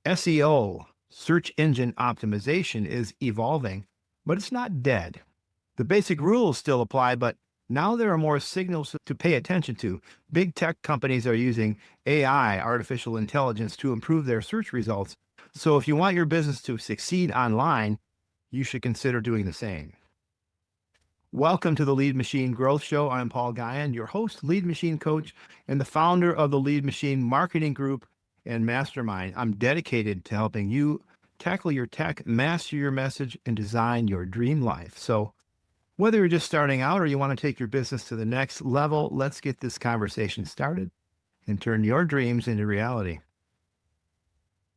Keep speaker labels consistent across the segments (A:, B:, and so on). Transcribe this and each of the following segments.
A: SEO, search engine optimization, is evolving, but it's not dead. The basic rules still apply, but now there are more signals to pay attention to. Big tech companies are using AI, artificial intelligence, to improve their search results. So if you want your business to succeed online, you should consider doing the same. Welcome to the Lead Machine Growth Show. I'm Paul Guyon, your host, lead machine coach, and the founder of the Lead Machine Marketing Group and Mastermind. I'm dedicated to helping you tackle your tech, master your message, and design your dream life. So whether you're just starting out or you want to take your business to the next level, let's get this conversation started and turn your dreams into reality.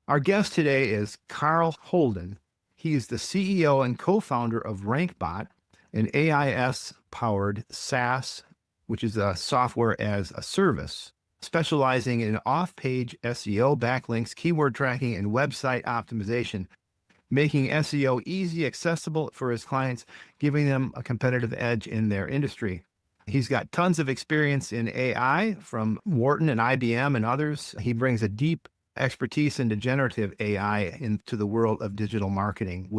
A: Our guest today is Carl Holden. He is the CEO and co-founder of RankBot, an AIS-powered SaaS, which is a software as a service, specializing in off-page SEO, backlinks, keyword tracking, and website optimization, making SEO easy, accessible for his clients, giving them a competitive edge in their industry. He's got tons of experience in AI from Wharton and IBM and others. He brings a deep expertise into generative AI into the world of digital marketing,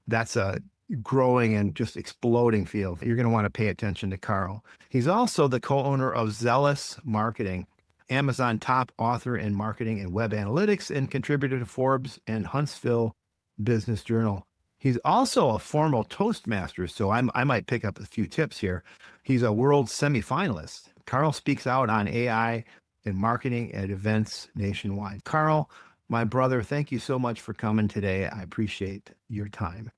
A: that's a growing and just exploding field. You're going to want to pay attention to Carl. He's also the co-owner of Zealous Marketing, Amazon top author in marketing and web analytics, and contributor to Forbes and Huntsville Business Journal. He's also a formal Toastmaster, so I might pick up a few tips here. He's a world semifinalist. Carl speaks out on AI and marketing at events nationwide. Carl, my brother, thank you so much for coming today. I appreciate your time.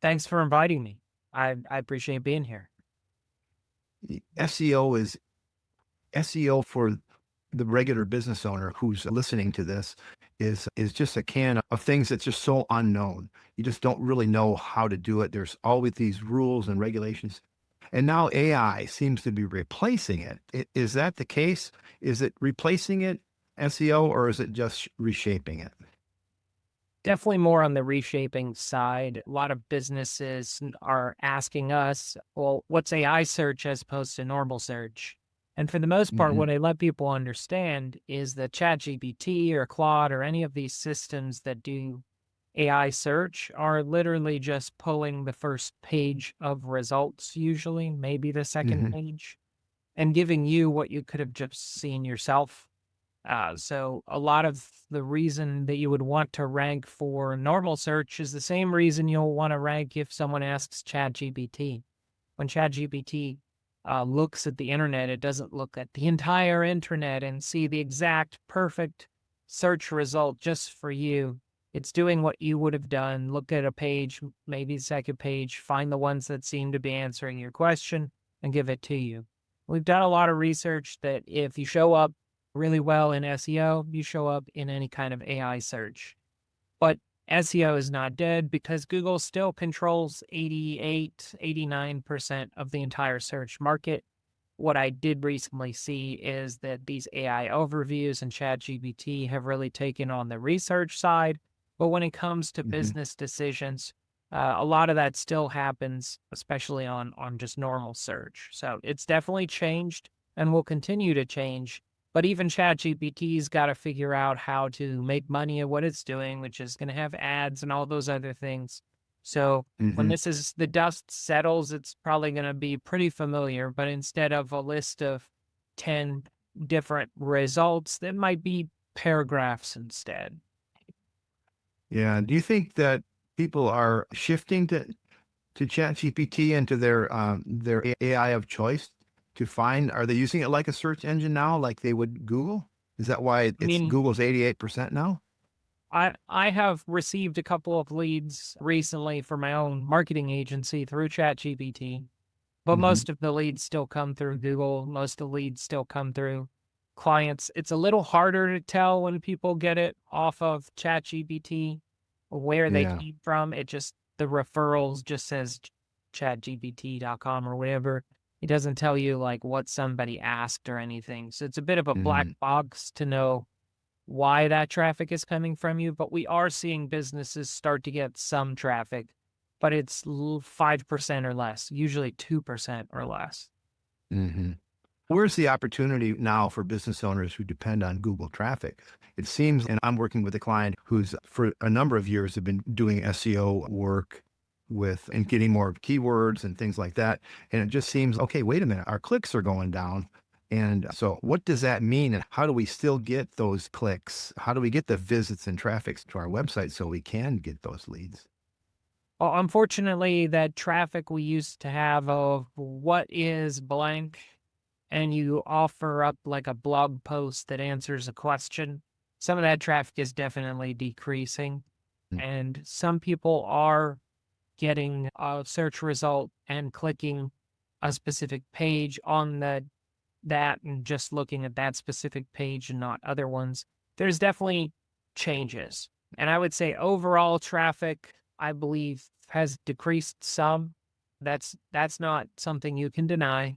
B: Thanks for inviting me. I appreciate being here.
A: SEO for the regular business owner who's listening to this is just a can of things that's just so unknown. You just don't really know how to do it. There's always these rules and regulations. And now AI seems to be replacing it. Is that the case? Is it replacing it, SEO, or is it just reshaping it?
B: Definitely more on the reshaping side. A lot of businesses are asking us, well, what's AI search as opposed to normal search? And for the most part, what I let people understand is that ChatGPT or Claude or any of these systems that do AI search are literally just pulling the first page of results, usually, maybe the second page, and giving you what you could have just seen yourself. So a lot of the reason that you would want to rank for normal search is the same reason you'll want to rank if someone asks ChatGPT. When ChatGPT looks at the internet, it doesn't look at the entire internet and see the exact perfect search result just for you. It's doing what you would have done, look at a page, maybe the second page, find the ones that seem to be answering your question and give it to you. We've done a lot of research that if you show up really well in SEO, you show up in any kind of AI search. But SEO is not dead because Google still controls 88, 89% of the entire search market. What I did recently see is that these AI overviews and ChatGPT have really taken on the research side. But when it comes to business decisions, a lot of that still happens, especially on just normal search. So it's definitely changed and will continue to change. But even ChatGPT's got to figure out how to make money at what it's doing, which is going to have ads and all those other things. So when the dust settles, it's probably going to be pretty familiar. But instead of a list of 10 different results, there might be paragraphs instead.
A: Yeah. Do you think that people are shifting to ChatGPT and to their AI of choice to find? Are they using it like a search engine now, like they would Google? Is that why Google's 88% now?
B: I have received a couple of leads recently for my own marketing agency through ChatGPT, but most of the leads still come through Google. Most of the leads still come through clients. It's a little harder to tell when people get it off of ChatGPT where they came from. The referrals just says chatgpt.com or whatever. It doesn't tell you like what somebody asked or anything. So it's a bit of a black box to know why that traffic is coming from you. But we are seeing businesses start to get some traffic, but it's 5% or less, usually 2% or less.
A: Where's the opportunity now for business owners who depend on Google traffic? It seems, and I'm working with a client who's for a number of years have been doing SEO work with and getting more keywords and things like that. And it just seems, okay, wait a minute, our clicks are going down. And so what does that mean? And how do we still get those clicks? How do we get the visits and traffics to our website so we can get those leads?
B: Well, unfortunately, that traffic we used to have of what is blank, and you offer up like a blog post that answers a question, some of that traffic is definitely decreasing.
A: Mm.
B: And some people are getting a search result and clicking a specific page on that and just looking at that specific page and not other ones. There's definitely changes. And I would say overall traffic, I believe, has decreased some. That's not something you can deny.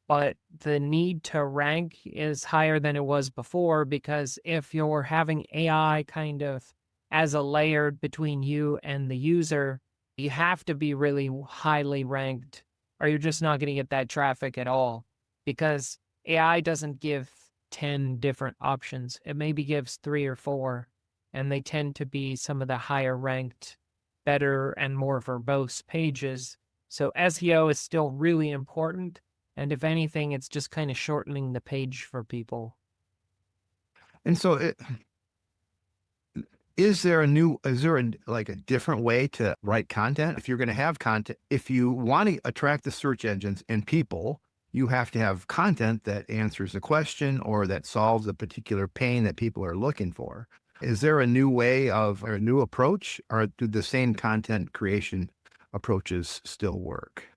B: But the need to rank is higher than it was before, because if you're having AI kind of as a layer between you and the user, you have to be really highly ranked, or you're just not going to get that traffic at all, because AI doesn't give 10 different options. It maybe gives 3 or 4, and they tend to be some of the higher ranked, better and more verbose pages. So SEO is still really important. And if anything, it's just kind of shortening the page for people.
A: And so is there like a different way to write content? If you're going to have content, if you want to attract the search engines and people, you have to have content that answers a question or that solves a particular pain that people are looking for. Is there a new way of or a new approach, or do the same content creation approaches still work?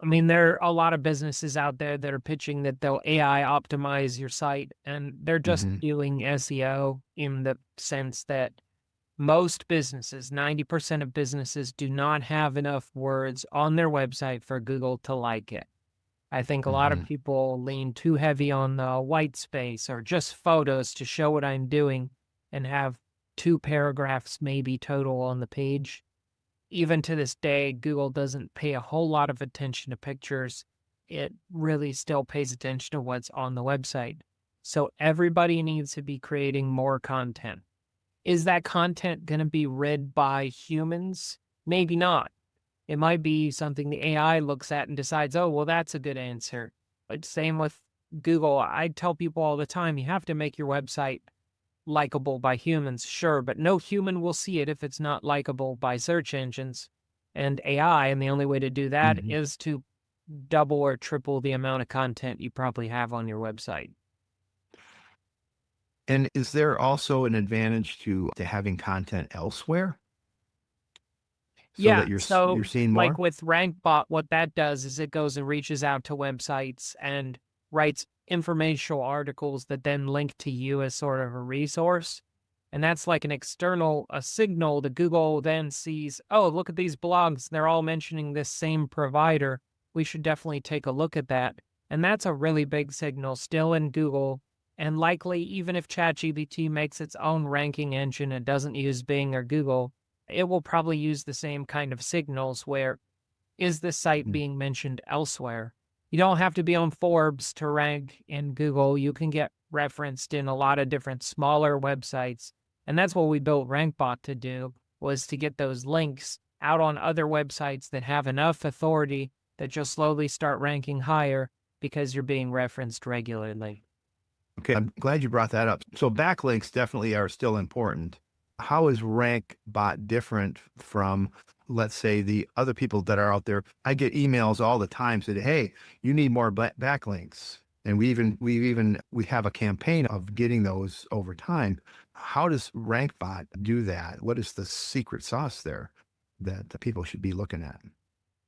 B: I mean, there are a lot of businesses out there that are pitching that they'll AI optimize your site, and they're just
A: Hmm.
B: doing SEO in the sense that most businesses, 90% of businesses, do not have enough words on their website for Google to like it. I think a lot of
A: Hmm.
B: people lean too heavy on the white space or just photos to show what I'm doing and have 2 paragraphs maybe total on the page. Even to this day, Google doesn't pay a whole lot of attention to pictures. It really still pays attention to what's on the website. So everybody needs to be creating more content. Is that content going to be read by humans? Maybe not. It might be something the AI looks at and decides, oh, well, that's a good answer. But same with Google. I tell people all the time, you have to make your website likable by humans, sure, but no human will see it if it's not likable by search engines and AI. And the only way to do that
A: Hmm.
B: is to double or triple the amount of content you probably have on your website.
A: And is there also an advantage to having content elsewhere so
B: Yeah.
A: that you're
B: So,
A: seeing
B: like
A: more?
B: with RankBot, what that does is it goes and reaches out to websites and writes informational articles that then link to you as sort of a resource. And that's like an external a signal that Google then sees, oh, look at these blogs. They're all mentioning this same provider. We should definitely take a look at that. And that's a really big signal still in Google. And likely, even if ChatGPT makes its own ranking engine and doesn't use Bing or Google, it will probably use the same kind of signals where is this site
A: Mm.
B: being mentioned elsewhere? You don't have to be on Forbes to rank in Google. You can get referenced in a lot of different smaller websites. And that's what we built RankBot to do, was to get those links out on other websites that have enough authority that you'll slowly start ranking higher because you're being referenced regularly.
A: Okay, I'm glad you brought that up. So backlinks definitely are still important. How is RankBot different from, let's say, the other people that are out there? I get emails all the time saying, "Hey, you need more backlinks," and we have a campaign of getting those over time. How does RankBot do that? What is the secret sauce there that the people should be looking at?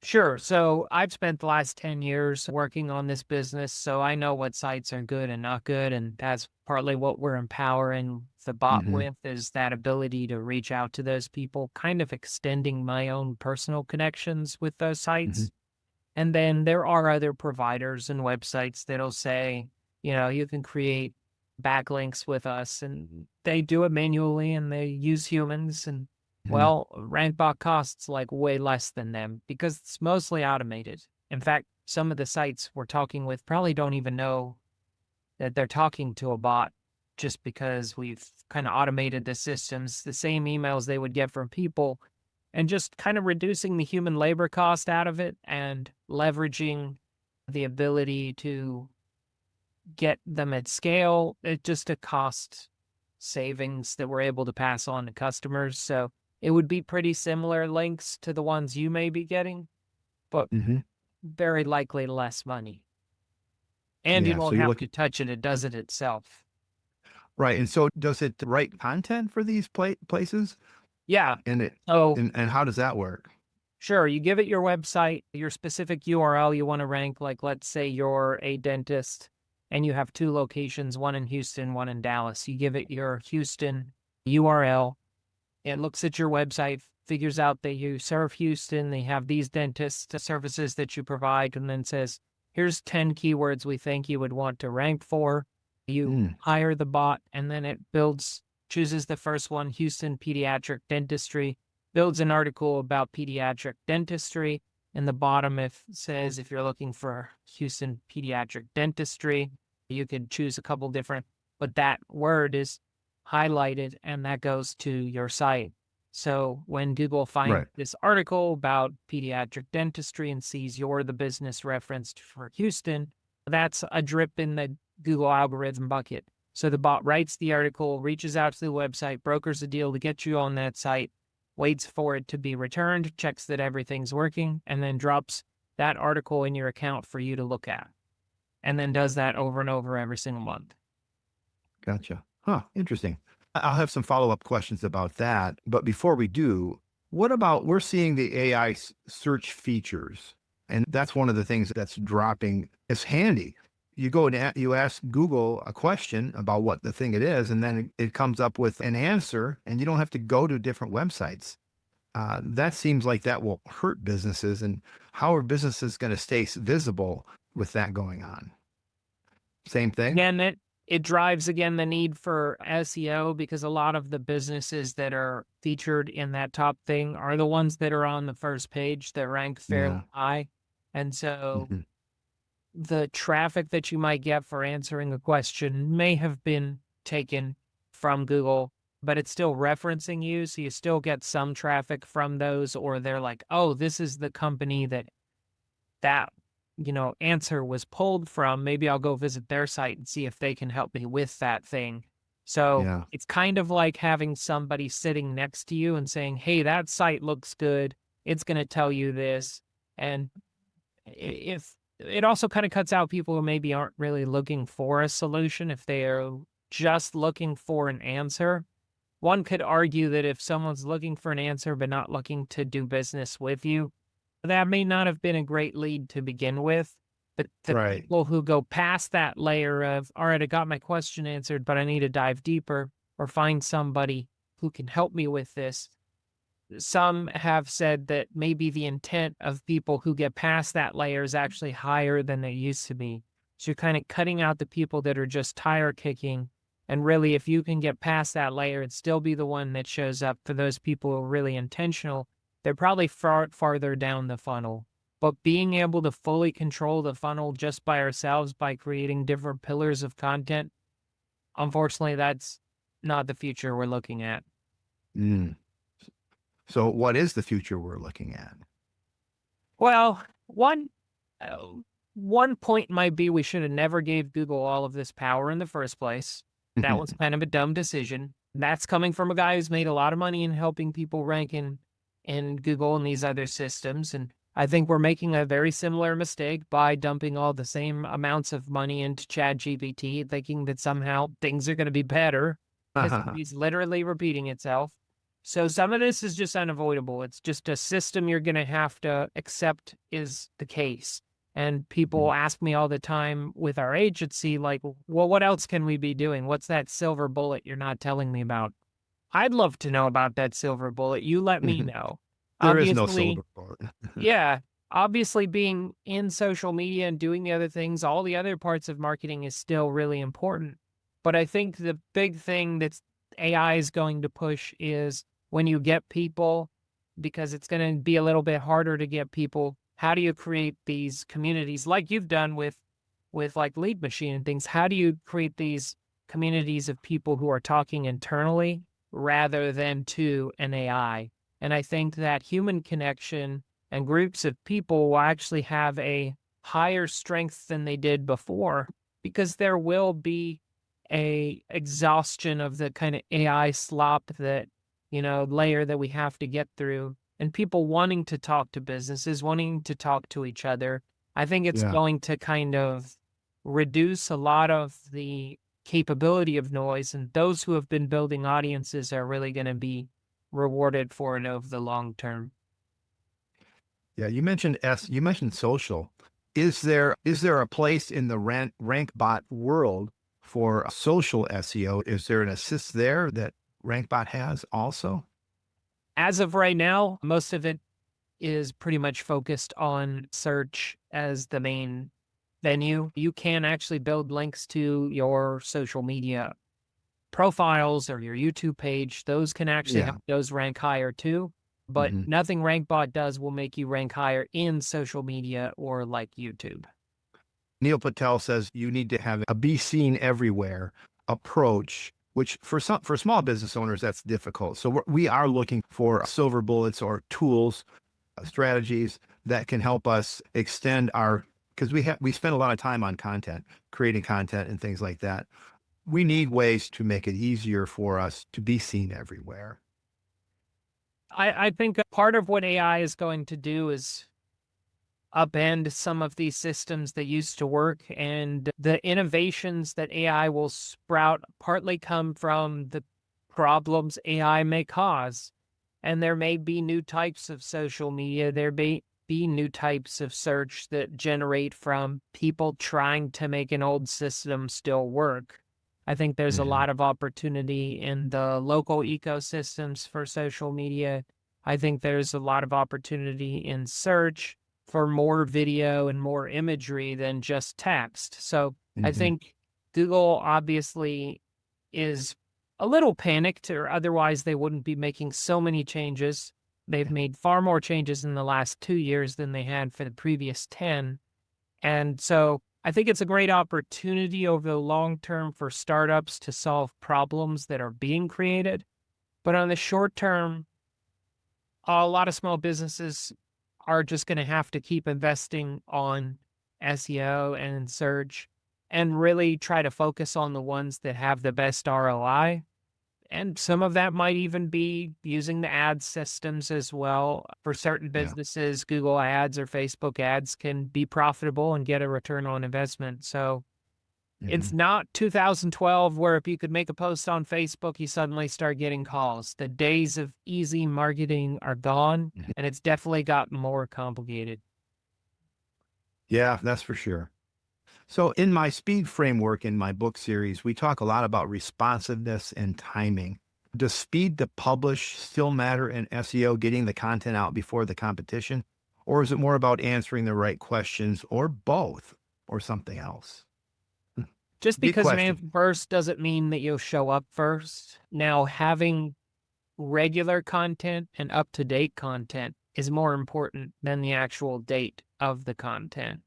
B: Sure. So I've spent the last 10 years working on this business, so I know what sites are good and not good. And that's partly what we're empowering the bot
A: Hmm.
B: with, is that ability to reach out to those people, kind of extending my own personal connections with those
A: Hmm.
B: sites. And then there are other providers and websites that'll say, you can create backlinks with us, and they do it manually and they use humans. And
A: Hmm.
B: well, RankBot costs like way less than them because it's mostly automated. In fact, some of the sites we're talking with probably don't even know that they're talking to a bot, just because we've kind of automated the systems, the same emails they would get from people, and just kind of reducing the human labor cost out of it and leveraging the ability to get them at scale. It's just a cost savings that we're able to pass on to customers. So it would be pretty similar links to the ones you may be getting, but
A: Hmm.
B: very likely less money. And you
A: Yeah. So
B: don't
A: you're
B: have to
A: looking
B: touch it. It does it itself.
A: right. And so does it write content for these places?
B: Yeah.
A: And it
B: So
A: and how does that work?
B: sure, you give it your website, your specific URL you want to rank. Like, let's say you're a dentist and you have two locations, one in Houston, one in Dallas. You give it your Houston URL. It looks at your website, figures out that you serve Houston, they have these dentist services that you provide, and then says, here's 10 keywords we think you would want to rank for. You
A: Mm,
B: hire the bot, and then it chooses the first one, Houston pediatric dentistry, builds an article about pediatric dentistry. In the bottom, if says if you're looking for Houston pediatric dentistry, you could choose a couple different, but that word is highlighted and that goes to your site. So when Google finds
A: right.
B: this article about pediatric dentistry and sees you're the business referenced for Houston, that's a drip in the Google algorithm bucket. So the bot writes the article, reaches out to the website, brokers a deal to get you on that site, waits for it to be returned, checks that everything's working, and then drops that article in your account for you to look at. And then does that over and over every single month.
A: Gotcha. Huh. Interesting. I'll have some follow-up questions about that. But before we do, what about we're seeing the AI search features, and that's one of the things that's dropping. It's handy. You go and you ask Google a question about what the thing it is, and then it comes up with an answer, and you don't have to go to different websites. That seems like that will hurt businesses. And how are businesses going to stay visible with that going on? Same thing.
B: Again, it drives again the need for SEO, because a lot of the businesses that are featured in that top thing are the ones that are on the first page that rank fairly
A: Yeah.
B: high. And so
A: Hmm.
B: the traffic that you might get for answering a question may have been taken from Google, but it's still referencing you. So you still get some traffic from those, or they're like, oh, this is the company that answer was pulled from. Maybe I'll go visit their site and see if they can help me with that thing. So
A: Yeah.
B: it's kind of like having somebody sitting next to you and saying, hey, that site looks good. It's going to tell you this. And if it also kind of cuts out people who maybe aren't really looking for a solution, if they are just looking for an answer. One could argue that if someone's looking for an answer but not looking to do business with you, that may not have been a great lead to begin with. But the
A: Right.
B: people who go past that layer of, all right, I got my question answered, but I need to dive deeper or find somebody who can help me with this. Some have said that maybe the intent of people who get past that layer is actually higher than they used to be. So you're kind of cutting out the people that are just tire kicking. And really, if you can get past that layer and still be the one that shows up for those people who are really intentional, they're probably farther down the funnel. But being able to fully control the funnel just by ourselves by creating different pillars of content, unfortunately, that's not the future we're looking at.
A: Mm. So what is the future we're looking at?
B: Well, uh, one point might be we should have never gave Google all of this power in the first place. That was kind of a dumb decision. That's coming from a guy who's made a lot of money in helping people rank in Google and these other systems. And I think we're making a very similar mistake by dumping all the same amounts of money into ChatGPT, thinking that somehow things are going to be better. History's literally repeating itself. So some of this is just unavoidable. It's just a system you're going to have to accept is the case. And people ask me all the time with our agency, like, well, what else can we be doing? What's that silver bullet you're not telling me about? I'd love to know about that silver bullet. You let me know.
A: There is no
B: Obviously,
A: silver bullet.
B: yeah, obviously being in social media and doing the other things, all the other parts of marketing is still really important. But I think the big thing that's AI is going to push is when you get people, because it's going to be a little bit harder to get people how do you create these communities like you've done with like Lead Machine and things? How do you create these communities of people who are talking internally rather than to an AI? And I think that human connection and groups of people will actually have a higher strength than they did before, because there will be a exhaustion of the kind of AI slop that, layer that we have to get through, and people wanting to talk to businesses, wanting to talk to each other. I think it's
A: Yeah.
B: going to kind of reduce a lot of the capability of noise, and those who have been building audiences are really going to be rewarded for it over the long term.
A: Yeah. You mentioned social. Is there a place in the RankBot world for social SEO? Is there an assist there that RankBot has also?
B: As of right now, most of it is pretty much focused on search as the main venue. You can actually build links to your social media profiles or your YouTube page. Those can actually
A: Yeah.
B: help those rank higher too. But
A: hmm
B: nothing RankBot does will make you rank higher in social media or like YouTube.
A: Neil Patel says you need to have a be seen everywhere approach, which for small business owners that's difficult. So we are looking for silver bullets or tools, strategies that can help us extend our, because we spend a lot of time on content, creating content and things like that. We need ways to make it easier for us to be seen everywhere.
B: I think a part of what AI is going to do is upend some of these systems that used to work, and the innovations that AI will sprout partly come from the problems AI may cause. And there may be new types of social media, there may be new types of search that generate from people trying to make an old system still work. I think there's a
A: hmm
B: lot of opportunity in the local ecosystems for social media. I think there's a lot of opportunity in search for more video and more imagery than just text. So I
A: hmm
B: think Google obviously is a little panicked, or otherwise they wouldn't be making so many changes. They've made far more changes in the last 2 years than they had for the previous 10. And so I think it's a great opportunity over the long term for startups to solve problems that are being created. But on the short term, a lot of small businesses are just going to have to keep investing on SEO and search and really try to focus on the ones that have the best ROI. And some of that might even be using the ad systems as well. For certain
A: Yeah.
B: businesses, Google ads or Facebook ads can be profitable and get a return on investment. So
A: hmm
B: it's not 2012 where if you could make a post on Facebook, you suddenly start getting calls. The days of easy marketing are gone, and it's definitely got more complicated.
A: Yeah, that's for sure. So, in my speed framework in my book series, we talk a lot about responsiveness and timing. Does speed to publish still matter in SEO, getting the content out before the competition? Or is it more about answering the right questions, or both, or something else? Hmm,
B: Just
A: Big
B: because you're
A: question.
B: first doesn't mean that you'll show up first. Now, having regular content and up to date content is more important than the actual date of the content.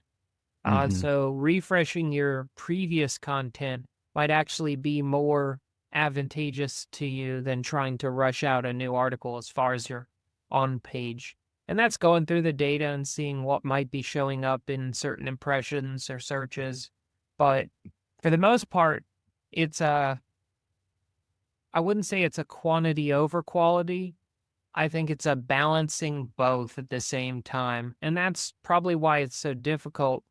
A: hmm
B: So refreshing your previous content might actually be more advantageous to you than trying to rush out a new article as far as your on page. And that's going through the data and seeing what might be showing up in certain impressions or searches. But for the most part, it's I wouldn't say it's a quantity over quality. I think it's a balancing both at the same time. And that's probably why it's so difficult,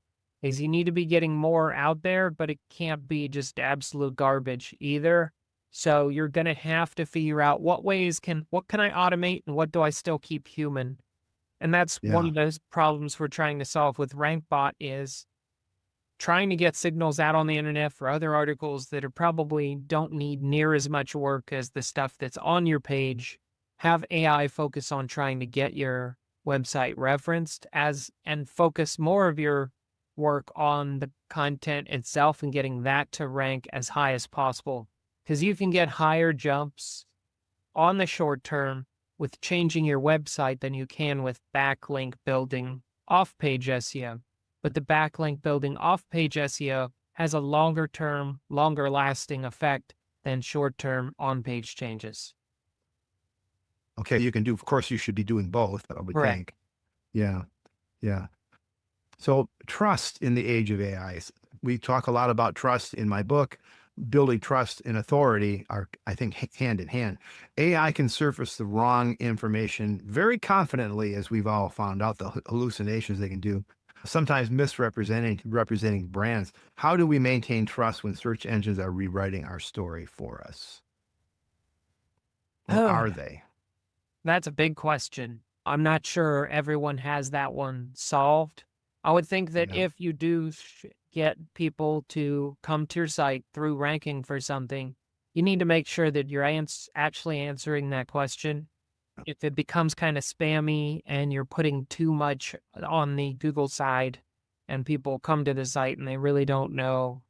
B: is you need to be getting more out there, but it can't be just absolute garbage either. So you're going to have to figure out what can I automate and what do I still keep human? And that's one
A: Yeah.
B: of those problems we're trying to solve with RankBot, is trying to get signals out on the internet for other articles that are probably don't need near as much work as the stuff that's on your page. Have AI focus on trying to get your website referenced as, and focus more of your work on the content itself and getting that to rank as high as possible. Because you can get higher jumps on the short term with changing your website than you can with backlink building off-page SEO, but the backlink building off-page SEO has a longer term, longer lasting effect than short-term on-page changes.
A: Okay, you can do, of course, you should be doing both, I would
B: Correct.
A: think. Yeah, yeah. So trust in the age of AI. We talk a lot about trust in my book. Building trust and authority are, I think, hand in hand. AI can surface the wrong information very confidently, as we've all found out, the hallucinations they can do, sometimes representing brands. How do we maintain trust when search engines are rewriting our story for us? Or
B: Oh,
A: are they?
B: that's a big question. I'm not sure everyone has that one solved. I would think that
A: Yeah.
B: if you do get people to come to your site through ranking for something, you need to make sure that you're actually answering that question. If it becomes kind of spammy and you're putting too much on the Google side and people come to the site and they really don't know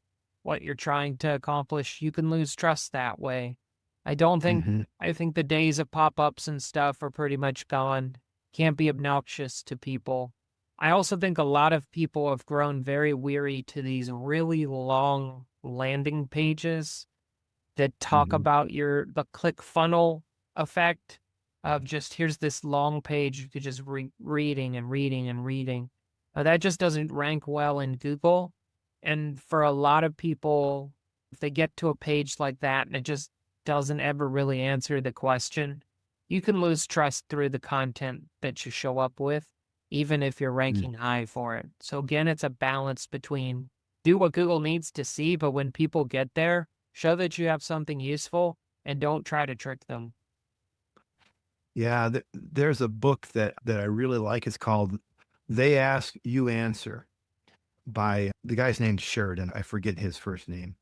B: what you're trying to accomplish, you can lose trust that way. I don't think,
A: Hmm.
B: I think the days of pop ups and stuff are pretty much gone. Can't be obnoxious to people. I also think a lot of people have grown very weary to these really long landing pages that talk
A: Hmm.
B: about the click funnel effect of just here's this long page you could just reading and reading and reading. That just doesn't rank well in Google. And for a lot of people, if they get to a page like that and it just doesn't ever really answer the question, you can lose trust through the content that you show up with, even if you're ranking high for it. So again, it's a balance between do what Google needs to see, but when people get there, show that you have something useful and don't try to trick them.
A: Yeah, there's a book that I really like. It's called "They Ask, You Answer" by the guy's named Sheridan. I forget his first name,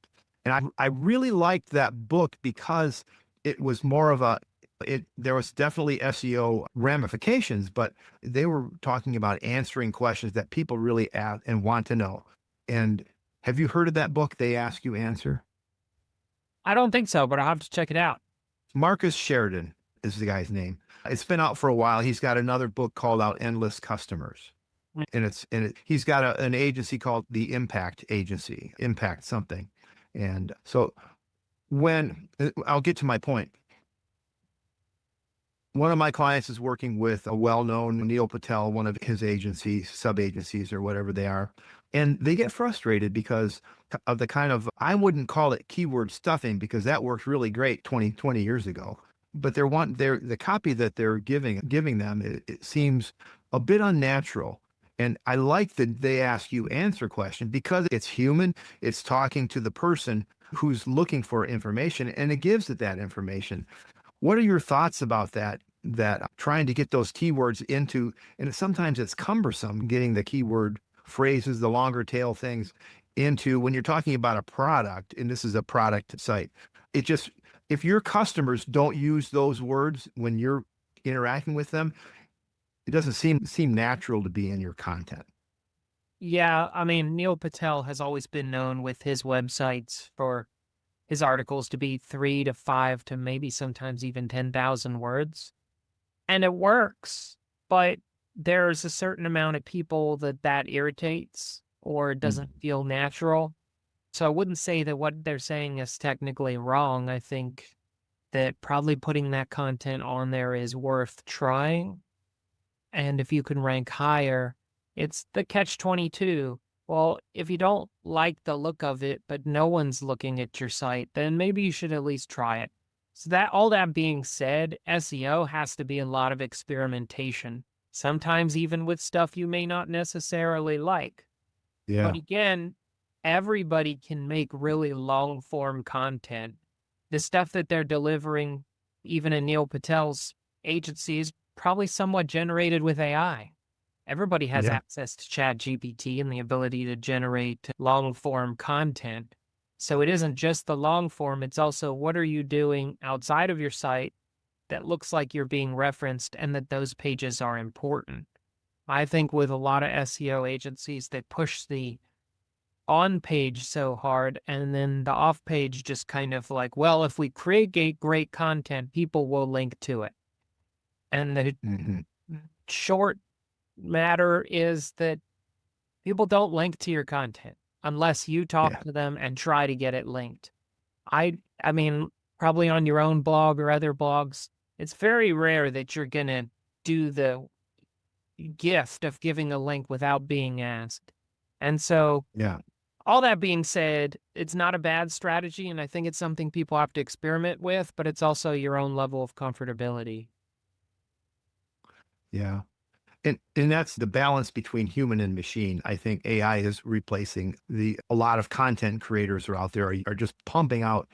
A: and I really liked that book because it was more of a it. There was definitely SEO ramifications, but they were talking about answering questions that people really ask and want to know. And have you heard of that book? They Ask, You Answer.
B: I don't think so, but I'll have to check it out.
A: Marcus Sheridan is the guy's name. It's been out for a while. He's got another book called out Endless Customers.
B: Mm.
A: He's got an agency called the Impact Agency, Impact something. And so when I'll get to my point, one of my clients is working with a well-known Neil Patel, one of his agencies, sub-agencies or whatever they are. And they get frustrated because of the kind of, I wouldn't call it keyword stuffing because that worked really great 20 years ago. But the copy that they're giving them, it seems a bit unnatural. And I like that they ask you answer question because it's human. It's talking to the person who's looking for information and it gives it that information. What are your thoughts about that? That trying to get those keywords into, and sometimes it's cumbersome getting the keyword phrases, the longer tail things into when you're talking about a product, and this is a product site. It just, if your customers don't use those words when you're interacting with them, it doesn't seem natural to be in your content.
B: Yeah, I mean, Neil Patel has always been known with his websites for his articles to be 3 to 5 to maybe sometimes even 10,000 words. And it works, but there's a certain amount of people that irritates or
A: Mm.
B: doesn't feel natural. So I wouldn't say that what they're saying is technically wrong. I think that probably putting that content on there is worth trying. And if you can rank higher, it's the catch 22. Well, if you don't like the look of it, but no one's looking at your site, then maybe you should at least try it. So that all that being said, SEO has to be a lot of experimentation, sometimes even with stuff you may not necessarily like. But
A: Yeah.
B: again, everybody can make really long form content. The stuff that they're delivering, even in Neil Patel's agency, is probably somewhat generated with AI. Everybody has
A: Yeah.
B: access to ChatGPT and the ability to generate long form content. So it isn't just the long form, it's also what are you doing outside of your site that looks like you're being referenced and that those pages are important. I think with a lot of SEO agencies, they push the on page so hard and then the off page just kind of like, well, if we create great content, people will link to it. And the
A: Hmm.
B: short matter is that people don't link to your content unless you talk
A: Yeah.
B: to them and try to get it linked. I mean, probably on your own blog or other blogs, it's very rare that you're gonna do the gift of giving a link without being asked. And so,
A: Yeah.
B: all that being said, it's not a bad strategy, and I think it's something people have to experiment with, but it's also your own level of comfortability.
A: Yeah. And that's the balance between human and machine. I think AI is replacing a lot of content creators are out there are just pumping out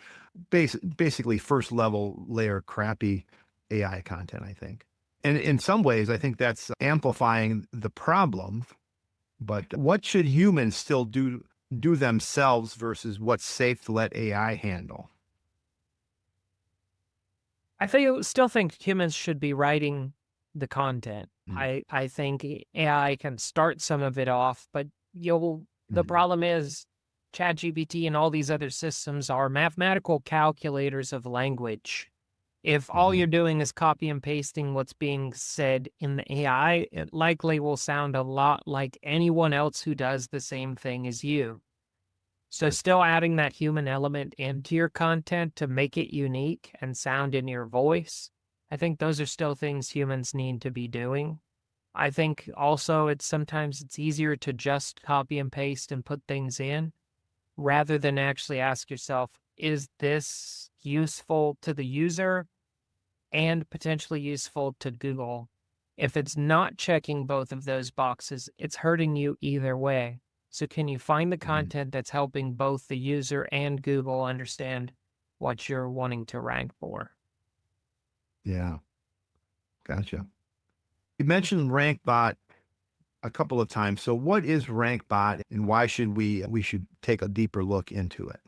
A: basically first level layer crappy AI content, I think. And in some ways, I think that's amplifying the problem. But what should humans still do themselves versus what's safe to let AI handle?
B: Still think humans should be writing the content.
A: Mm,
B: I think AI can start some of it off, but the
A: mm,
B: problem is ChatGPT and all these other systems are mathematical calculators of language. If all
A: mhm.
B: you're doing is copy and pasting what's being said in the AI, it likely will sound a lot like anyone else who does the same thing as you. So still adding that human element into your content to make it unique and sound in your voice. I think those are still things humans need to be doing. I think also it's easier to just copy and paste and put things in rather than actually ask yourself, is this useful to the user and potentially useful to Google? If it's not checking both of those boxes, it's hurting you either way. So, can you find the
A: Mhm.
B: content that's helping both the user and Google understand what you're wanting to rank for?
A: Yeah, gotcha. You mentioned RankBot a couple of times. So what is RankBot and why should we should take a deeper look into it?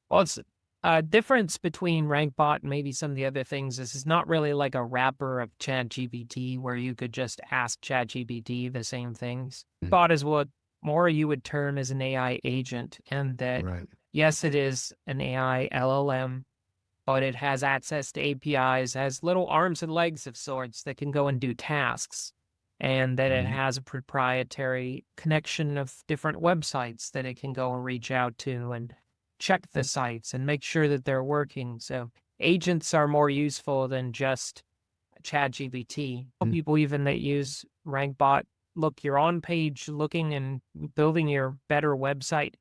B: Well, it's a difference between RankBot and maybe some of the other things. This is not really like a wrapper of ChatGPT where you could just ask ChatGPT the same things.
A: Mm,
B: Bot is what more you would term as an AI agent, and that
A: right.
B: yes, it is an AI LLM, but it has access to APIs, has little arms and legs of sorts that can go and do tasks, and that it
A: Mhm.
B: has a proprietary connection of different websites that it can go and reach out to and check the sites and make sure that they're working. So agents are more useful than just ChatGPT.
A: Mm,
B: People even that use RankBot, look, you're on page looking and building your better website.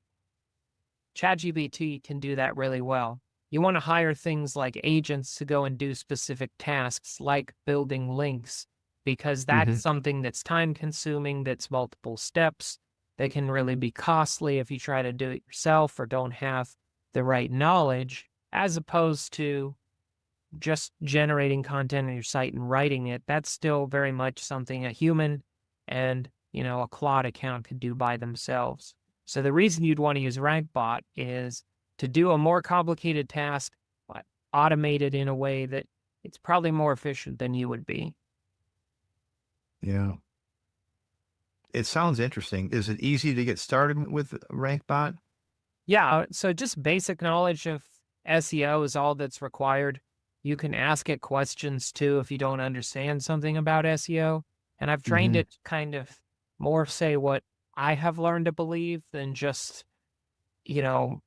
B: ChatGPT can do that really well. You want to hire things like agents to go and do specific tasks like building links, because that's
A: mhm.
B: something that's time consuming, that's multiple steps, that can really be costly if you try to do it yourself or don't have the right knowledge, as opposed to just generating content on your site and writing it. That's still very much something a human and, a Claude account could do by themselves. So the reason you'd want to use RankBot is to do a more complicated task, but automate it in a way that it's probably more efficient than you would be.
A: Yeah. It sounds interesting. Is it easy to get started with RankBot?
B: Yeah, so just basic knowledge of SEO is all that's required. You can ask it questions too if you don't understand something about SEO. And I've trained
A: Mhm.
B: it to kind of more say what I have learned to believe than just, you know,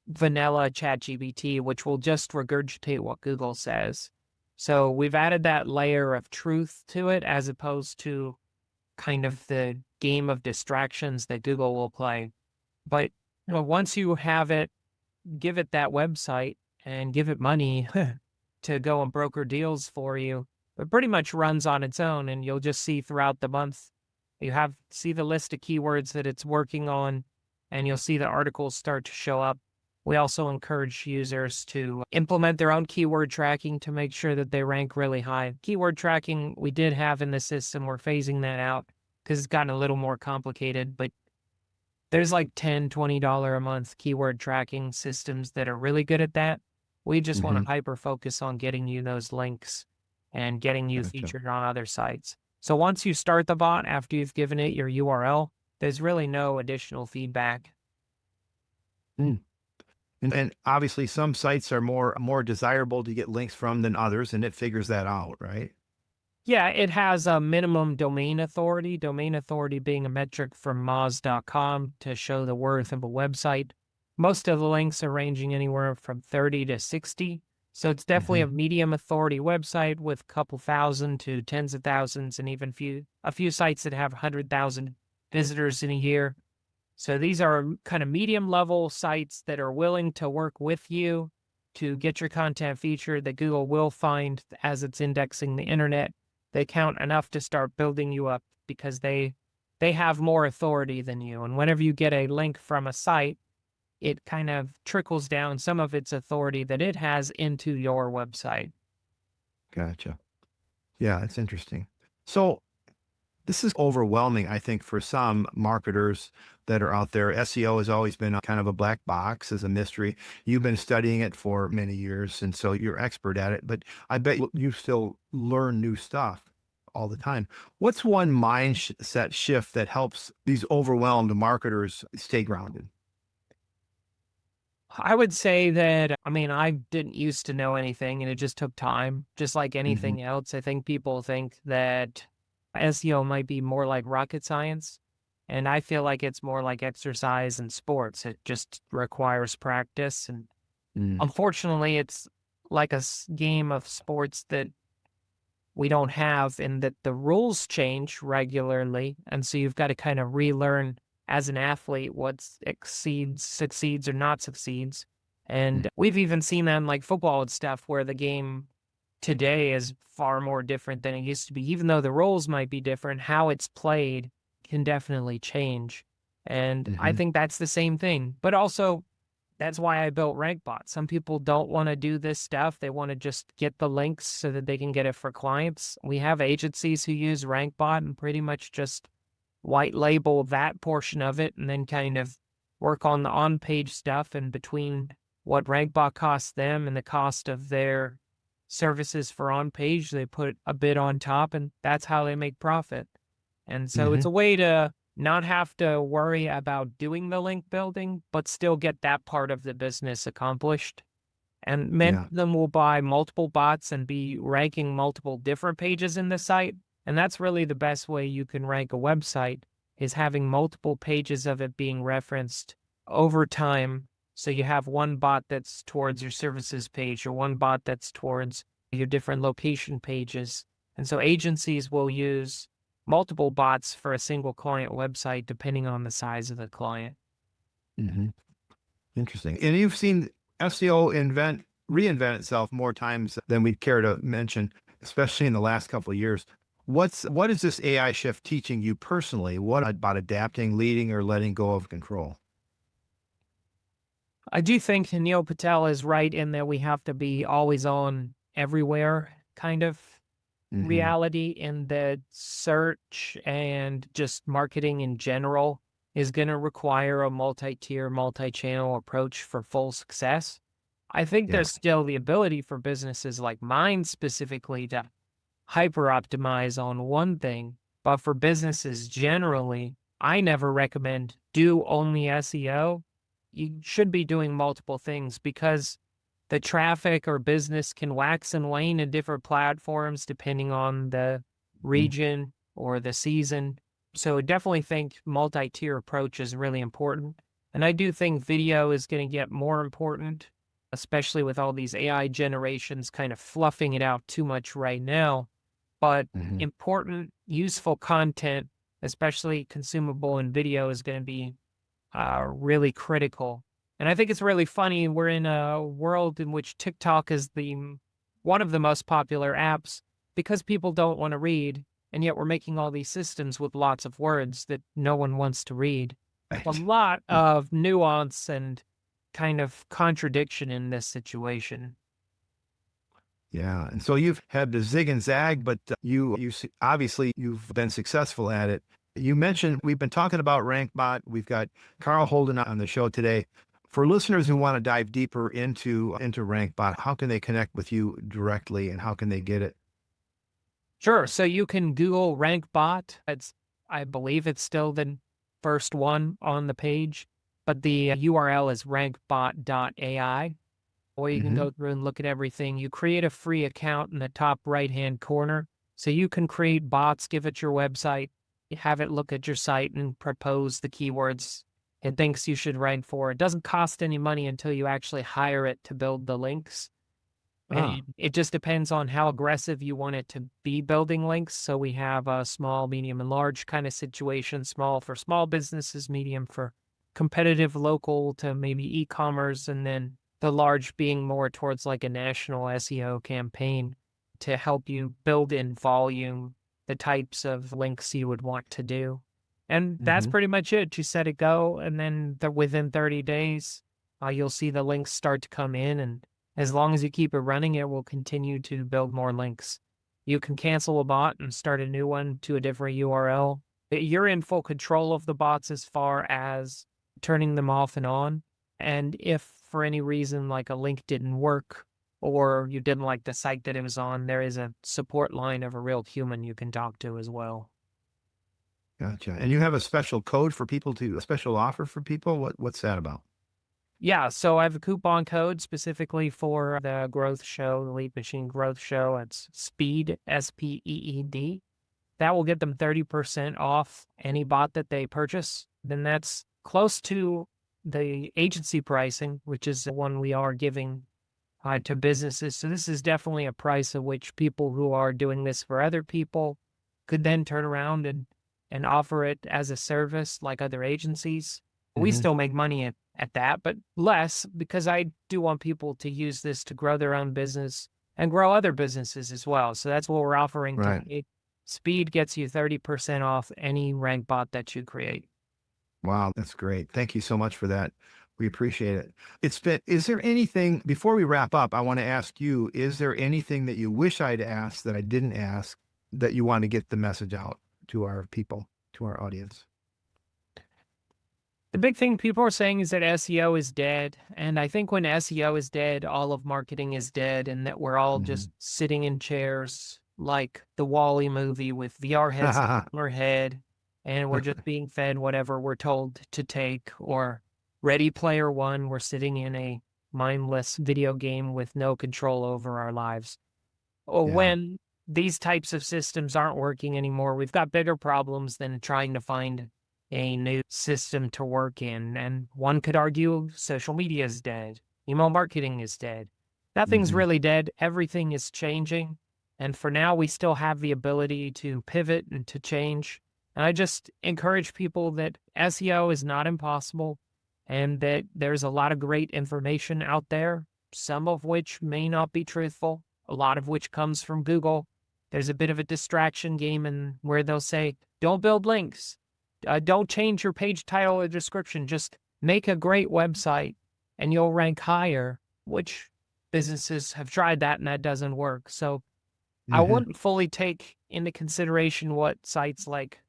B: vanilla ChatGPT, which will just regurgitate what Google says. So we've added that layer of truth to it as opposed to kind of the game of distractions that Google will play. But once you have it, give it that website and give it money to go and broker deals for you. It pretty much runs on its own, and you'll just see throughout the month. See the list of keywords that it's working on, and you'll see the articles start to show up. We also encourage users to implement their own keyword tracking to make sure that they rank really high. Keyword tracking we did have in the system, we're phasing that out because it's gotten a little more complicated, but there's like $10, $20 a month keyword tracking systems that are really good at that. We just want to
A: Mhm.
B: hyper focus on getting you those links and getting you
A: Gotcha.
B: featured on other sites. So once you start the bot, after you've given it your URL, there's really no additional feedback.
A: Mm. And obviously some sites are more desirable to get links from than others, and it figures that out, right?
B: Yeah, it has a minimum domain authority being a metric from Moz.com to show the worth of a website. Most of the links are ranging anywhere from 30 to 60. So it's definitely
A: Hmm.
B: a medium authority website with a couple thousand to tens of thousands, and even a few sites that have 100,000 visitors in a year. So these are kind of medium level sites that are willing to work with you to get your content featured that Google will find as it's indexing the internet. They count enough to start building you up because they have more authority than you. And whenever you get a link from a site, it kind of trickles down some of its authority that it has into your website.
A: Gotcha. Yeah, it's interesting. So this is overwhelming, I think, for some marketers that are out there. SEO has always been a kind of a black box, as a mystery. You've been studying it for many years, and so you're expert at it, but I bet you still learn new stuff all the time. What's one mindset shift that helps these overwhelmed marketers stay grounded?
B: I would say that, I mean, I didn't used to know anything and it just took time, just like
A: Hmm.
B: anything else. I think people think that SEO might be more like rocket science. And I feel like it's more like exercise and sports. It just requires practice. And
A: Mm.
B: unfortunately, it's like a game of sports that we don't have, in that the rules change regularly. And so you've got to kind of relearn as an athlete what succeeds or not succeeds.
A: Mm.
B: And we've even seen that in like football and stuff where the game today is far more different than it used to be. Even though the roles might be different, how it's played can definitely change. And I
A: Hmm.
B: think that's the same thing. But also, that's why I built RankBot. Some people don't want to do this stuff. They want to just get the links so that they can get it for clients. We have agencies who use RankBot and pretty much just white label that portion of it and then kind of work on the on-page stuff. And between what RankBot costs them and the cost of their services for on-page, they put a bit on top, and that's how they make profit. And so it's
A: Hmm.
B: a way to not have to worry about doing the link building, but still get that part of the business accomplished. And many
A: Yeah.
B: of them will buy multiple bots and be ranking multiple different pages in the site. And that's really the best way you can rank a website, is having multiple pages of it being referenced over time. So you have one bot that's towards your services page or one bot that's towards your different location pages. And so agencies will use multiple bots for a single client website depending on the size of the client.
A: Hmm. Interesting. And you've seen SEO reinvent itself more times than we'd care to mention, especially in the last couple of years. What is this AI shift teaching you personally? What about adapting, leading, or letting go of control?
B: I do think Neil Patel is right in that we have to be always on everywhere kind of
A: Hmm.
B: reality, in that search and just marketing in general is going to require a multi-tier, multi-channel approach for full success. I think
A: Yeah.
B: there's still the ability for businesses like mine specifically to hyper optimize on one thing, but for businesses generally, I never recommend do only SEO. You should be doing multiple things because the traffic or business can wax and wane in different platforms depending on the
A: Mhm.
B: region or the season. So I definitely think multi-tier approach is really important. And I do think video is going to get more important, especially with all these AI generations kind of fluffing it out too much right now. But
A: Mhm.
B: important, useful content, especially consumable in video, is going to be really critical. And I think it's really funny. We're in a world in which TikTok is one of the most popular apps because people don't want to read, and yet we're making all these systems with lots of words that no one wants to read. A
A: Right.
B: lot of nuance and kind of contradiction in this situation.
A: Yeah. And so you've had the zig and zag, but obviously you've been successful at it. You mentioned we've been talking about RankBot. We've got Carl Holden on the show today. For listeners who want to dive deeper into RankBot, how can they connect with you directly and how can they get it?
B: Sure. So you can Google RankBot. I believe it's still the first one on the page, but the URL is rankbot.ai. Or you can
A: Hmm.
B: go through and look at everything. You create a free account in the top right-hand corner. So you can create bots, give it your website, have it look at your site and propose the keywords it thinks you should rank for. It doesn't cost any money until you actually hire it to build the links.
A: Ah,
B: And it just depends on how aggressive you want it to be building links. So we have a small, medium, and large kind of situation. Small for small businesses, medium for competitive local to maybe e-commerce, and then the large being more towards like a national SEO campaign to help you build in volume the types of links you would want to do. And that's
A: hmm,
B: pretty much it. You set it go, and then within 30 days, you'll see the links start to come in, and as long as you keep it running, it will continue to build more links. You can cancel a bot and start a new one to a different URL. You're in full control of the bots as far as turning them off and on. And if for any reason, like a link didn't work or you didn't like the site that it was on, there is a support line of a real human you can talk to as well.
A: gotcha. And you have a special code for people a special offer for people? What's that about?
B: Yeah, so I have a coupon code specifically for the growth show, the Lead Machine Growth Show. It's SPEED, SPEED. That will get them 30% off any bot that they purchase. Then that's close to the agency pricing, which is the one we are giving to businesses. So this is definitely a price at which people who are doing this for other people could then turn around and offer it as a service like other agencies. We
A: Hmm.
B: still make money at that, but less, because I do want people to use this to grow their own business and grow other businesses as well. So that's what we're offering
A: Right.
B: today. Speed gets you 30% off any rank bot that you create.
A: Wow, that's great. Thank you so much for that. We appreciate it. Is there anything, before we wrap up, I want to ask you, is there anything that you wish I'd asked that I didn't ask that you want to get the message out to our people, to our audience?
B: The big thing people are saying is that SEO is dead. And I think when SEO is dead, all of marketing is dead, and that we're all
A: Hmm.
B: just sitting in chairs like the Wall-E movie with VR headsets on our head, and we're just being fed whatever we're told to take. Or Ready Player One, we're sitting in a mindless video game with no control over our lives. Or
A: Yeah.
B: when these types of systems aren't working anymore, we've got bigger problems than trying to find a new system to work in. And one could argue social media is dead, email marketing is dead. Nothing's
A: Hmm.
B: really dead. Everything is changing. And for now, we still have the ability to pivot and to change. And I just encourage people that SEO is not impossible and that there's a lot of great information out there, some of which may not be truthful, a lot of which comes from Google. There's a bit of a distraction game in where they'll say, don't build links. Don't change your page title or description. Just make a great website and you'll rank higher, which businesses have tried that and that doesn't work. So I
A: Hmm.
B: wouldn't fully take into consideration what sites like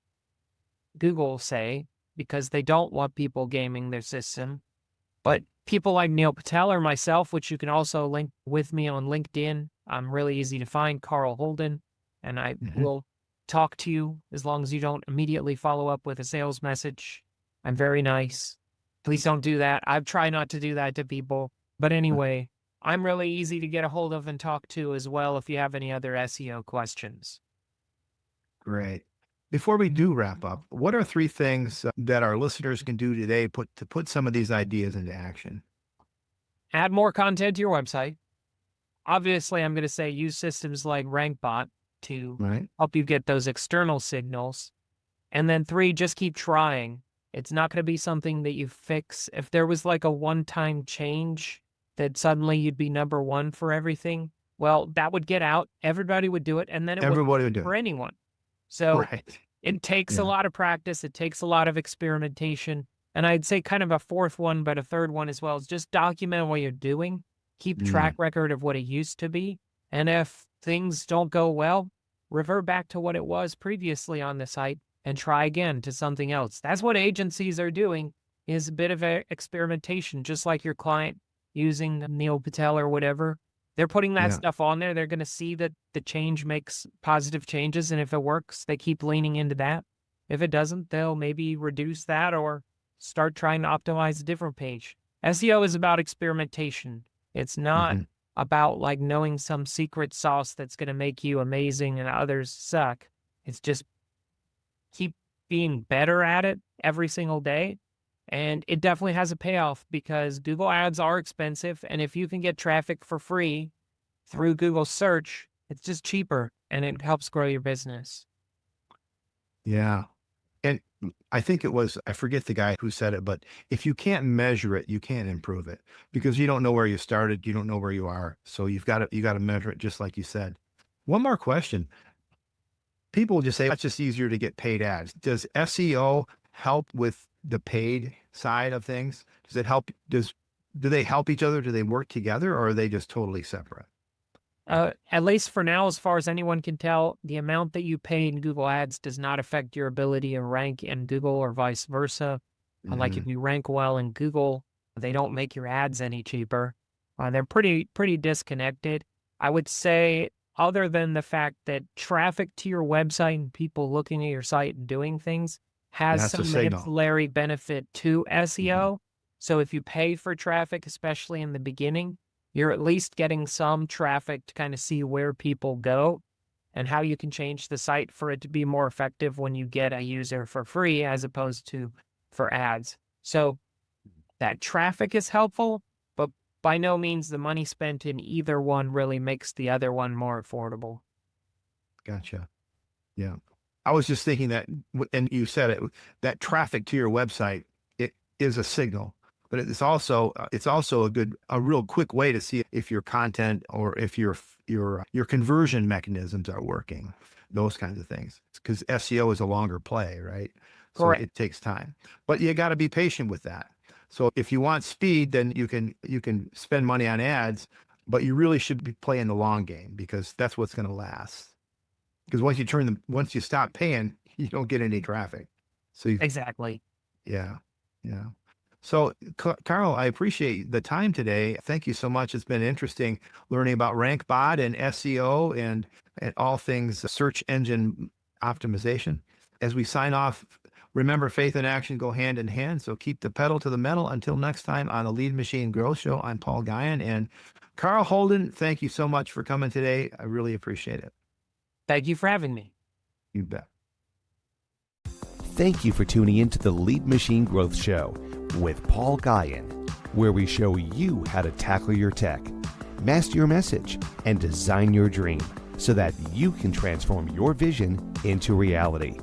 B: Google say, because they don't want people gaming their system. But people like Neil Patel or myself, which you can also link with me on LinkedIn, I'm really easy to find, Carl Holden, and I
A: Hmm.
B: will talk to you as long as you don't immediately follow up with a sales message. I'm very nice. Please don't do that. I've tried not to do that to people. But anyway, I'm really easy to get a hold of and talk to as well if you have any other SEO questions.
A: Great. Before we do wrap up, what are three things that our listeners can do today to put some of these ideas into action?
B: Add more content to your website. Obviously, I'm going to say use systems like RankBot to
A: Right.
B: help you get those external signals. And then three, just keep trying. It's not going to be something that you fix. If there was like a one-time change that suddenly you'd be number one for everything, well, that would get out. Everybody would do it, and then it wouldn't
A: Everybody would
B: work
A: do
B: for
A: it.
B: anyone. So
A: Right.
B: it takes a
A: Yeah.
B: lot of practice. It takes a lot of experimentation. And I'd say kind of a fourth one, but a third one as well, is just document what you're doing. Keep track
A: Mm.
B: record of what it used to be. And if things don't go well, revert back to what it was previously on the site and try again to something else. That's what agencies are doing, is a bit of experimentation, just like your client using Neil Patel or whatever. They're putting that
A: Yeah.
B: stuff on there. They're going to see that the change makes positive changes. And if it works, they keep leaning into that. If it doesn't, they'll maybe reduce that or start trying to optimize a different page. SEO is about experimentation. It's not
A: Hmm.
B: about like knowing some secret sauce that's going to make you amazing and others suck. It's just keep being better at it every single day. And it definitely has a payoff because Google ads are expensive. And if you can get traffic for free through Google search, it's just cheaper and it helps grow your business.
A: Yeah. And I think it was, I forget the guy who said it, but if you can't measure it, you can't improve it because you don't know where you started. You don't know where you are. So you got to measure it just like you said. One more question. People will just say, it's just easier to get paid ads. Does SEO help with the paid side of things? Does it help? Do they help each other? Do they work together or are they just totally separate?
B: At least for now, as far as anyone can tell, the amount that you pay in Google Ads does not affect your ability to rank in Google or vice versa. Like if you rank well in Google, they don't make your ads any cheaper. They're pretty disconnected. I would say, other than the fact that traffic to your website and people looking at your site and doing things has
A: That's a
B: some
A: signal.
B: ancillary benefit to SEO. So if you pay for traffic, especially in the beginning, you're at least getting some traffic to kind of see where people go and how you can change the site for it to be more effective when you get a user for free as opposed to for ads. So that traffic is helpful, but by no means the money spent in either one really makes the other one more affordable.
A: Gotcha. Yeah. I was just thinking that, and you said it, that traffic to your website, it is a signal, but it's also a real quick way to see if your content or if your conversion mechanisms are working, those kinds of things. Because SEO is a longer play, right? So
B: Correct.
A: it takes time, but you got to be patient with that. So if you want speed, then you can spend money on ads, but you really should be playing the long game because that's what's going to last. Because once you stop paying, you don't get any traffic. So
B: Exactly.
A: yeah. So Carl, I appreciate the time today. Thank you so much. It's been interesting learning about RankBot and SEO and all things search engine optimization. As we sign off, remember faith and action go hand in hand. So keep the pedal to the metal. Until next time on the Lead Machine Growth Show, I'm Paul Guyon and Carl Holden. Thank you so much for coming today. I really appreciate it.
B: Thank you for having me.
A: You bet.
C: Thank you for tuning in to the Lead Machine Growth Show with Paul Guyon, where we show you how to tackle your tech, master your message, and design your dream so that you can transform your vision into reality.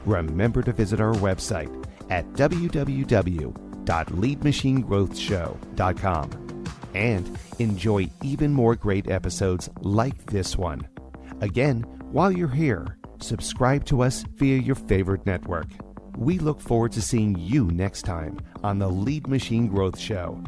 C: Remember to visit our website at www.leadmachinegrowthshow.com and enjoy even more great episodes like this one. Again, while you're here, subscribe to us via your favorite network. We look forward to seeing you next time on the Lead Machine Growth Show.